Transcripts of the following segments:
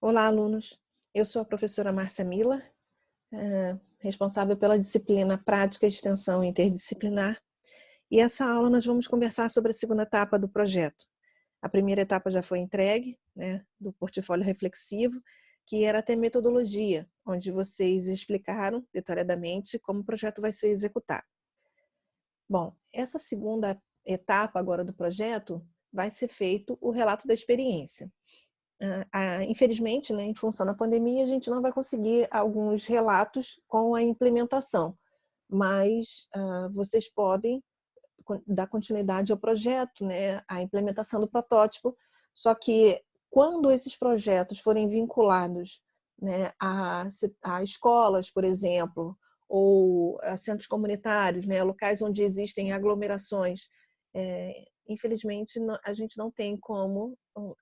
Olá, alunos! Eu sou a professora Márcia Miller, responsável pela disciplina Prática e Extensão Interdisciplinar, e essa aula nós vamos conversar sobre a segunda etapa do projeto. A primeira etapa já foi entregue, né, do portfólio reflexivo, que era até metodologia, onde vocês explicaram detalhadamente como o projeto vai ser executado. Bom, essa segunda etapa agora do projeto vai ser feito o relato da experiência. Infelizmente, né, em função da pandemia, a gente não vai conseguir alguns relatos com a implementação, mas vocês podem dar continuidade ao projeto, né, à implementação do protótipo, só que quando esses projetos forem vinculados, né, a escolas, por exemplo, ou a centros comunitários, né, locais onde existem aglomerações, infelizmente a gente não tem como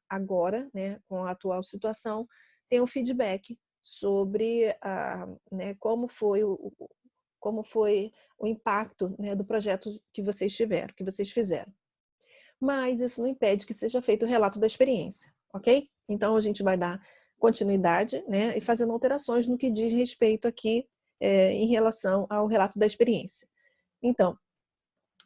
agora, né, com a atual situação, ter um feedback sobre né, como foi o impacto, né, do projeto que vocês tiveram, que vocês fizeram. Mas isso não impede que seja feito o relato da experiência, ok? Então a gente vai dar continuidade, né, e fazendo alterações no que diz respeito aqui em relação ao relato da experiência. Então,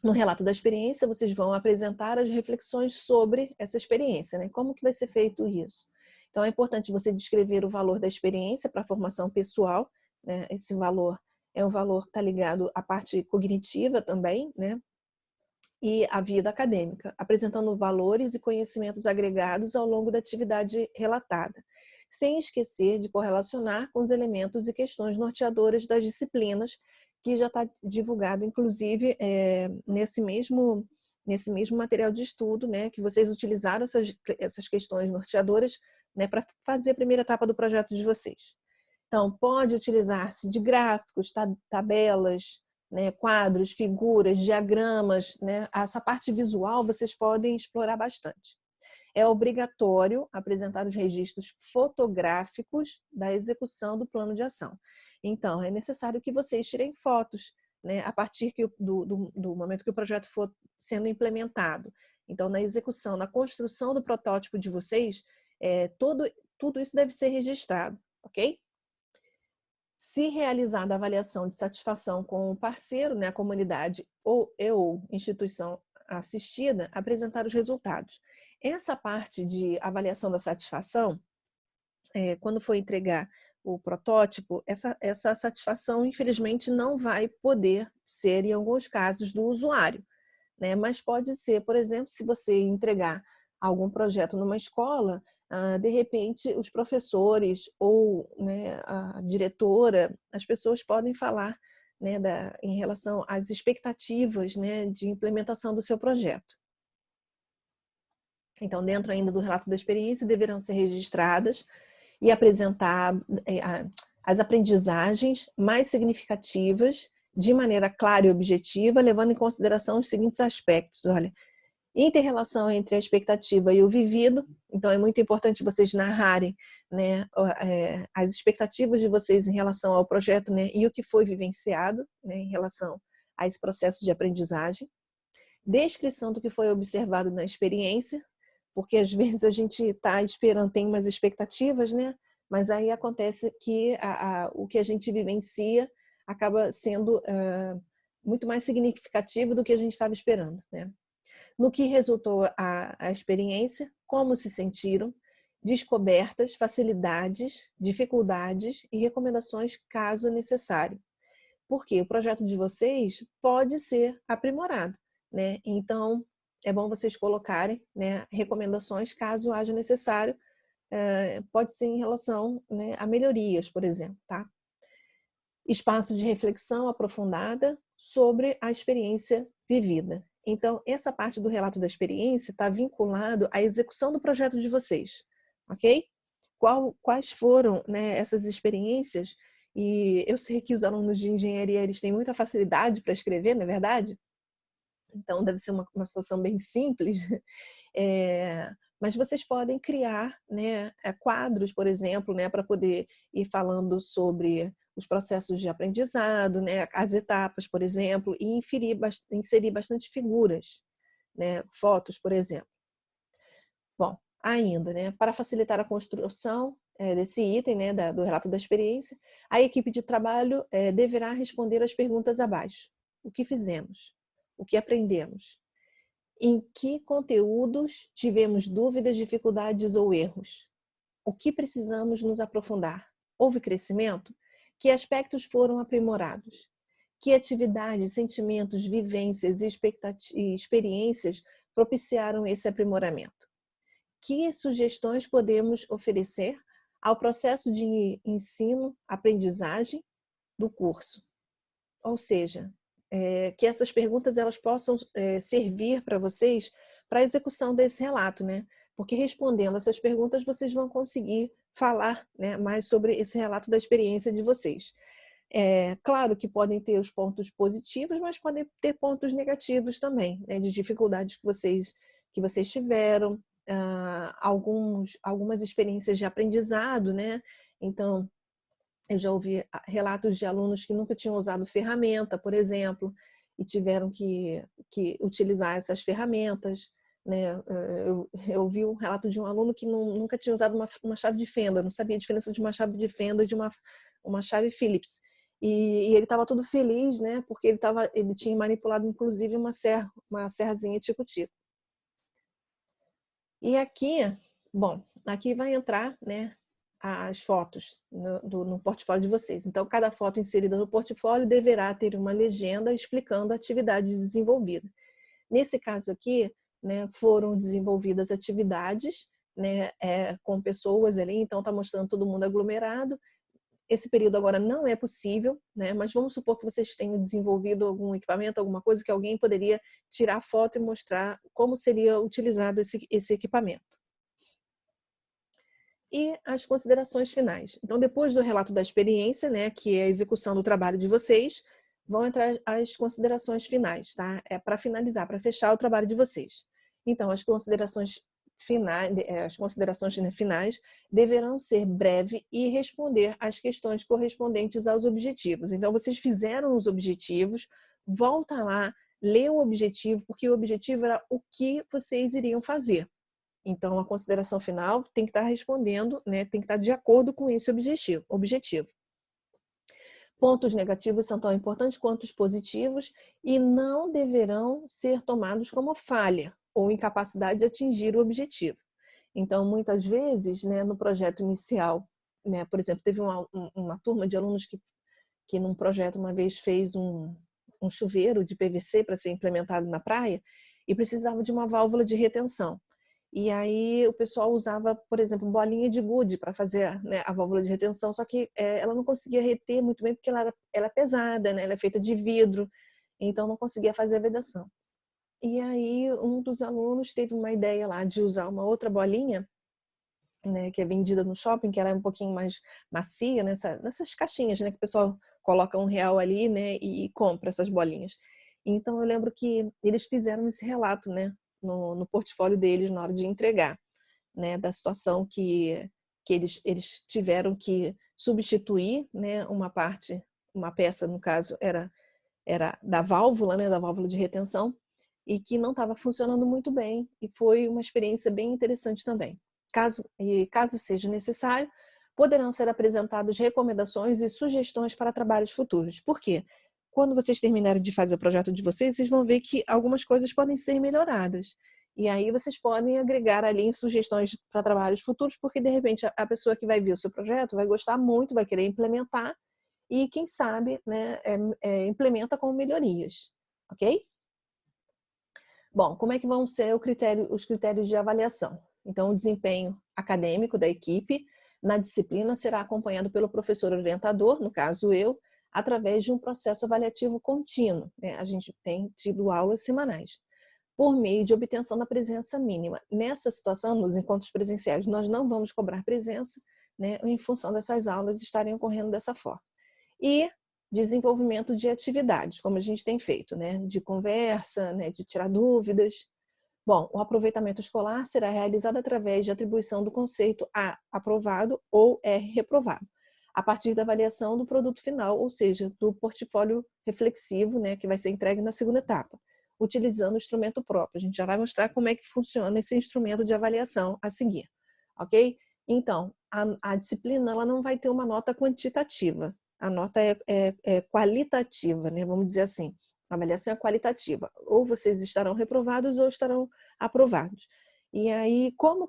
no relato da experiência, vocês vão apresentar as reflexões sobre essa experiência, né? Como que vai ser feito isso? Então, é importante você descrever o valor da experiência para a formação pessoal, né? Esse valor é um valor que está ligado à parte cognitiva também, né? E à vida acadêmica, apresentando valores e conhecimentos agregados ao longo da atividade relatada, sem esquecer de correlacionar com os elementos e questões norteadoras das disciplinas, que já está divulgado, inclusive, nesse mesmo material de estudo, né, que vocês utilizaram essas questões norteadoras, né, para fazer a primeira etapa do projeto de vocês. Então, pode utilizar-se de gráficos, tabelas, né, quadros, figuras, diagramas, né? Essa parte visual vocês podem explorar bastante. É obrigatório apresentar os registros fotográficos da execução do plano de ação. Então, é necessário que vocês tirem fotos, né, a partir do momento que o projeto for sendo implementado. Então, na execução, na construção do protótipo de vocês, tudo isso deve ser registrado, ok? Se realizada a avaliação de satisfação com o parceiro, né, a comunidade ou instituição assistida, apresentar os resultados. Essa parte de avaliação da satisfação, quando for entregar o protótipo, essa satisfação, infelizmente, não vai poder ser, em alguns casos, do usuário, né? Mas pode ser, por exemplo, se você entregar algum projeto numa escola, de repente os professores ou, né, a diretora, as pessoas podem falar, né, em relação às expectativas, né, de implementação do seu projeto. Então, dentro ainda do relato da experiência, deverão ser registradas e apresentar as aprendizagens mais significativas de maneira clara e objetiva, levando em consideração os seguintes aspectos. Olha, inter-relação entre a expectativa e o vivido. Então, é muito importante vocês narrarem, né, as expectativas de vocês em relação ao projeto, né, e o que foi vivenciado, né, em relação a esse processo de aprendizagem. Descrição do que foi observado na experiência, porque às vezes a gente está esperando, tem umas expectativas, né, mas aí acontece que o que a gente vivencia acaba sendo muito mais significativo do que a gente estava esperando, né? No que resultou a experiência, como se sentiram, descobertas, facilidades, dificuldades e recomendações caso necessário. Porque o projeto de vocês pode ser aprimorado, né? Então, é bom vocês colocarem, né, recomendações caso haja necessário, pode ser em relação, né, a melhorias, por exemplo, tá? Espaço de reflexão aprofundada sobre a experiência vivida. Então, essa parte do relato da experiência está vinculado à execução do projeto de vocês, ok? Quais foram, né, essas experiências? E eu sei que os alunos de engenharia eles têm muita facilidade para escrever, não é verdade? Então, deve ser uma situação bem simples. Mas vocês podem criar, né, quadros, por exemplo, né, para poder ir falando sobre os processos de aprendizado, né, as etapas, por exemplo, e inserir bastante figuras, né, fotos, por exemplo. Bom, ainda, né, para facilitar a construção desse item, né, do relato da experiência, a equipe de trabalho deverá responder as perguntas abaixo. O que fizemos? O que aprendemos? Em que conteúdos tivemos dúvidas, dificuldades ou erros? O que precisamos nos aprofundar? Houve crescimento? Que aspectos foram aprimorados? Que atividades, sentimentos, vivências e experiências propiciaram esse aprimoramento? Que sugestões podemos oferecer ao processo de ensino, aprendizagem do curso? Ou seja, que essas perguntas elas possam servir para vocês para a execução desse relato, né? Porque respondendo essas perguntas vocês vão conseguir falar, né, mais sobre esse relato da experiência de vocês. Claro que podem ter os pontos positivos, mas podem ter pontos negativos também, né, de dificuldades que vocês tiveram, algumas experiências de aprendizado, né? Então, eu já ouvi relatos de alunos que nunca tinham usado ferramenta, por exemplo, e tiveram que utilizar essas ferramentas, né? Eu vi um relato de um aluno que nunca tinha usado uma chave de fenda, não sabia a diferença de uma chave de fenda e de uma chave Phillips. E ele estava todo feliz, né? Porque ele tinha manipulado, inclusive, uma serrazinha tico-tico. E aqui, bom, aqui vai entrar, né, as fotos no portfólio de vocês. Então, cada foto inserida no portfólio deverá ter uma legenda explicando a atividade desenvolvida. Nesse caso aqui, né, foram desenvolvidas atividades, né, com pessoas ali, então está mostrando todo mundo aglomerado. Esse período agora não é possível, né? Mas vamos supor que vocês tenham desenvolvido algum equipamento, alguma coisa que alguém poderia tirar foto e mostrar como seria utilizado esse equipamento. E as considerações finais. Então, depois do relato da experiência, né, que é a execução do trabalho de vocês, vão entrar as considerações finais, tá? É para finalizar, para fechar o trabalho de vocês. Então, as considerações finais deverão ser breve e responder às questões correspondentes aos objetivos. Então, vocês fizeram os objetivos, volta lá, lê o objetivo, porque o objetivo era o que vocês iriam fazer. Então, a consideração final tem que estar respondendo, né, tem que estar de acordo com esse objetivo. Pontos negativos são tão importantes quanto os positivos e não deverão ser tomados como falha ou incapacidade de atingir o objetivo. Então, muitas vezes, né, no projeto inicial, né, por exemplo, teve uma turma de alunos que num projeto uma vez fez um chuveiro de PVC para ser implementado na praia e precisava de uma válvula de retenção. E aí o pessoal usava, por exemplo, bolinha de gude para fazer, né, a válvula de retenção, só que ela não conseguia reter muito bem porque ela é pesada, né, ela é feita de vidro, então não conseguia fazer a vedação. E aí um dos alunos teve uma ideia lá de usar uma outra bolinha, né, que é vendida no shopping, que ela é um pouquinho mais macia, nessas caixinhas, né, que o pessoal coloca R$1 ali, né, e compra essas bolinhas. Então eu lembro que eles fizeram esse relato, né, no portfólio deles na hora de entregar, né, da situação que eles tiveram que substituir, né, uma peça, no caso, era da válvula, né, da válvula de retenção, e que não estava funcionando muito bem, e foi uma experiência bem interessante também. Caso seja necessário, poderão ser apresentadas recomendações e sugestões para trabalhos futuros. Por quê? Quando vocês terminarem de fazer o projeto de vocês vão ver que algumas coisas podem ser melhoradas. E aí vocês podem agregar ali sugestões para trabalhos futuros, porque de repente a pessoa que vai ver o seu projeto vai gostar muito, vai querer implementar e quem sabe, né, implementa com melhorias, ok? Bom, como é que vão ser os critérios de avaliação? Então, o desempenho acadêmico da equipe na disciplina será acompanhado pelo professor orientador, no caso eu, através de um processo avaliativo contínuo, né? A gente tem tido aulas semanais, por meio de obtenção da presença mínima. Nessa situação, nos encontros presenciais, nós não vamos cobrar presença, né, em função dessas aulas estarem ocorrendo dessa forma. E desenvolvimento de atividades, como a gente tem feito, né, de conversa, né, de tirar dúvidas. Bom, o aproveitamento escolar será realizado através de atribuição do conceito A, aprovado, ou R, reprovado, a partir da avaliação do produto final, ou seja, do portfólio reflexivo, né, que vai ser entregue na segunda etapa. utilizando o instrumento próprio. A gente já vai mostrar como é que funciona esse instrumento de avaliação a seguir, ok? Então, a disciplina ela não vai ter uma nota quantitativa, a nota é qualitativa, né? Vamos dizer assim, a avaliação é qualitativa. Ou vocês estarão reprovados ou estarão aprovados. E aí, como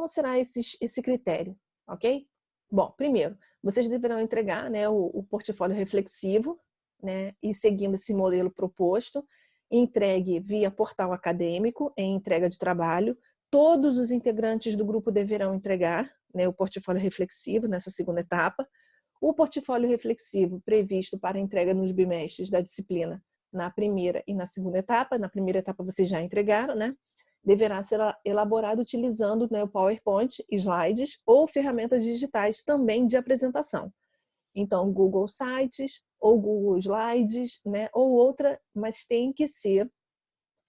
será esse critério, ok? Bom, primeiro, vocês deverão entregar, né, o portfólio reflexivo, né, e seguindo esse modelo proposto, entregue via portal acadêmico em entrega de trabalho. Todos os integrantes do grupo deverão entregar, né, o portfólio reflexivo nessa segunda etapa. O portfólio reflexivo previsto para entrega nos bimestres da disciplina na primeira e na segunda etapa. Na primeira etapa vocês já entregaram, né? Deverá ser elaborado utilizando, né, o PowerPoint, slides ou ferramentas digitais também de apresentação. Então, Google Sites ou Google Slides, né, ou outra, mas tem que ser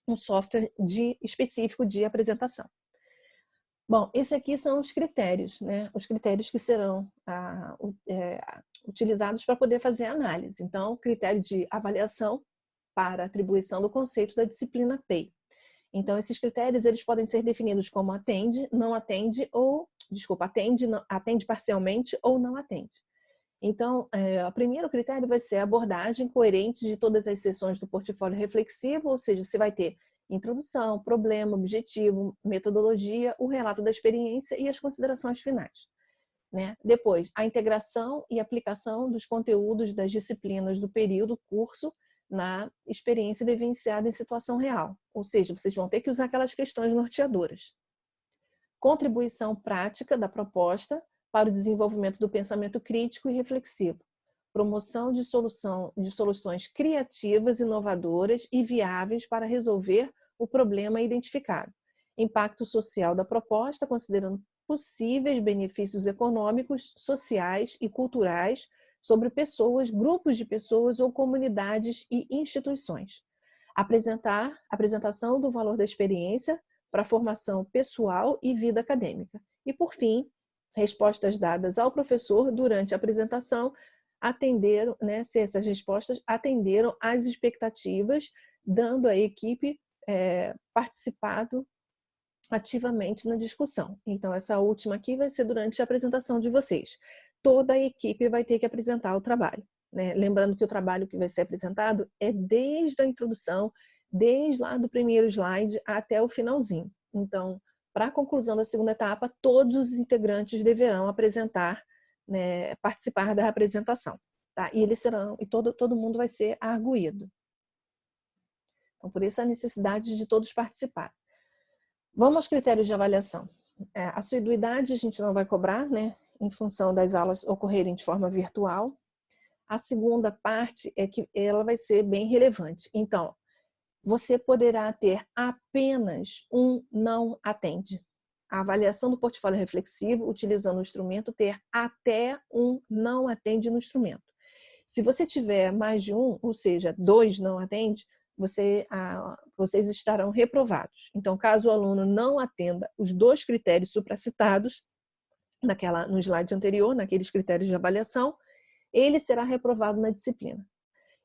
um software específico de apresentação. Bom, esses aqui são os critérios, né? Os critérios que serão utilizados para poder fazer a análise. Então, critério de avaliação para atribuição do conceito da disciplina PEI. Então, esses critérios eles podem ser definidos como atende, não atende, atende parcialmente ou não atende. Então, o primeiro critério vai ser a abordagem coerente de todas as sessões do portfólio reflexivo, ou seja, você vai ter introdução, problema, objetivo, metodologia, o relato da experiência e as considerações finais, né? Depois, a integração e aplicação dos conteúdos das disciplinas do período curso na experiência vivenciada em situação real, ou seja, vocês vão ter que usar aquelas questões norteadoras. Contribuição prática da proposta para o desenvolvimento do pensamento crítico e reflexivo. Promoção de soluções criativas, inovadoras e viáveis para resolver o problema identificado. Impacto social da proposta, considerando possíveis benefícios econômicos, sociais e culturais sobre pessoas, grupos de pessoas ou comunidades e instituições. Apresentação do valor da experiência para a formação pessoal e vida acadêmica. E, por fim, respostas dadas ao professor durante a apresentação atenderam, né, se essas respostas atenderam às expectativas, dando à equipe participado ativamente na discussão. Então, essa última aqui vai ser durante a apresentação de vocês. Toda a equipe vai ter que apresentar o trabalho, né? Lembrando que o trabalho que vai ser apresentado é desde a introdução, desde lá do primeiro slide até o finalzinho. Então, para a conclusão da segunda etapa, todos os integrantes deverão apresentar, né, participar da apresentação, tá? E eles serão, e todo mundo vai ser arguído. Então, por isso a necessidade de todos participar. Vamos aos critérios de avaliação. A assiduidade a gente não vai cobrar, né, em função das aulas ocorrerem de forma virtual. A segunda parte é que ela vai ser bem relevante. Então, você poderá ter apenas um não atende. A avaliação do portfólio reflexivo, utilizando o instrumento, ter até um não atende no instrumento. Se você tiver mais de um, ou seja, 2 não atende, vocês estarão reprovados. Então, caso o aluno não atenda os 2 critérios supracitados, no slide anterior, naqueles critérios de avaliação, ele será reprovado na disciplina.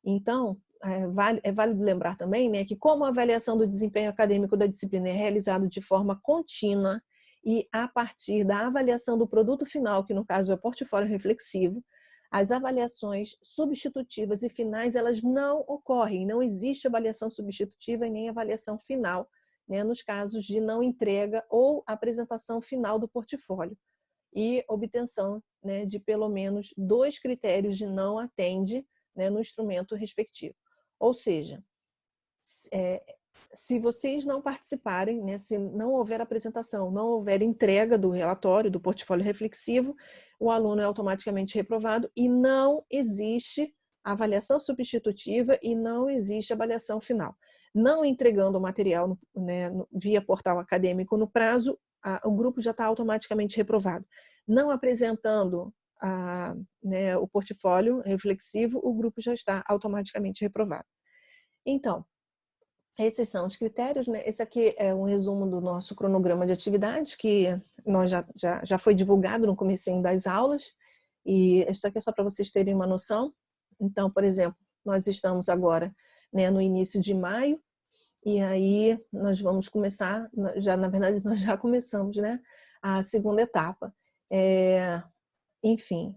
Então, é válido lembrar também, né, que como a avaliação do desempenho acadêmico da disciplina é realizada de forma contínua e a partir da avaliação do produto final, que no caso é o portfólio reflexivo, as avaliações substitutivas e finais, elas não ocorrem, não existe avaliação substitutiva e nem avaliação final, né, nos casos de não entrega ou apresentação final do portfólio e obtenção, né, de pelo menos 2 critérios de não atende, né, no instrumento respectivo. Ou seja, se vocês não participarem, né, se não houver apresentação, não houver entrega do relatório, do portfólio reflexivo, o aluno é automaticamente reprovado e não existe avaliação substitutiva e não existe avaliação final. Não entregando o material, né, via portal acadêmico no prazo, o grupo já está automaticamente reprovado. Não apresentando né, o portfólio reflexivo, o grupo já está automaticamente reprovado. Então, esses são os critérios, né? Esse aqui é um resumo do nosso cronograma de atividades, que nós já foi divulgado no comecinho das aulas, e isso aqui é só para vocês terem uma noção. Então, por exemplo, nós estamos agora, né, no início de maio, E aí nós vamos começar, na verdade nós já começamos, né, a segunda etapa. Enfim,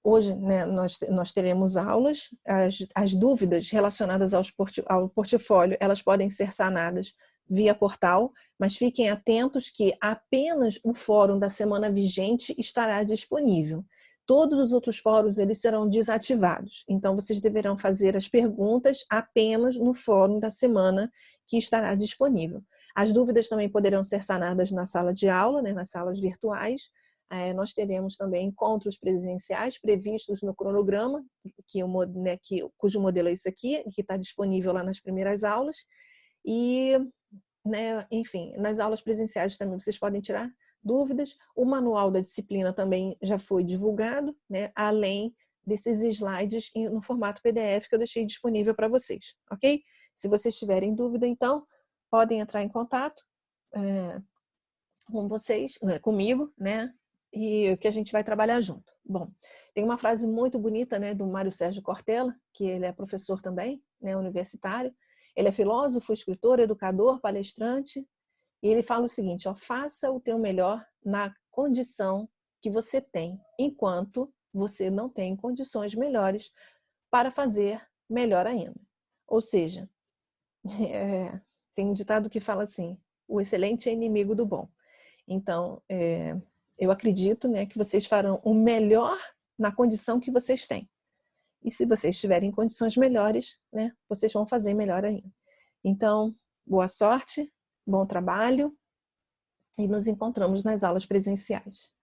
hoje, né, nós teremos aulas, as dúvidas relacionadas ao portfólio, elas podem ser sanadas via portal, mas fiquem atentos que apenas o fórum da semana vigente estará disponível. Todos os outros fóruns, eles serão desativados. Então, vocês deverão fazer as perguntas apenas no fórum da semana que estará disponível. As dúvidas também poderão ser sanadas na sala de aula, né, nas salas virtuais. Nós teremos também encontros presenciais previstos no cronograma, cujo modelo é esse aqui, que está disponível lá nas primeiras aulas. E, né, enfim, nas aulas presenciais também vocês podem tirar dúvidas. O manual da disciplina também já foi divulgado, né, além desses slides no formato PDF que eu deixei disponível para vocês, ok? Se vocês tiverem dúvida, então, podem entrar em contato com vocês, comigo, né? E que a gente vai trabalhar junto. Bom, tem uma frase muito bonita, né, do Mário Sérgio Cortella, que ele é professor também, né, universitário. Ele é filósofo, escritor, educador, palestrante, e ele fala o seguinte, ó, faça o teu melhor na condição que você tem, enquanto você não tem condições melhores para fazer melhor ainda. Ou seja, tem um ditado que fala assim, o excelente é inimigo do bom. Então, eu acredito, né, que vocês farão o melhor na condição que vocês têm. E se vocês tiverem condições melhores, né, vocês vão fazer melhor ainda. Então, boa sorte, bom trabalho e nos encontramos nas aulas presenciais.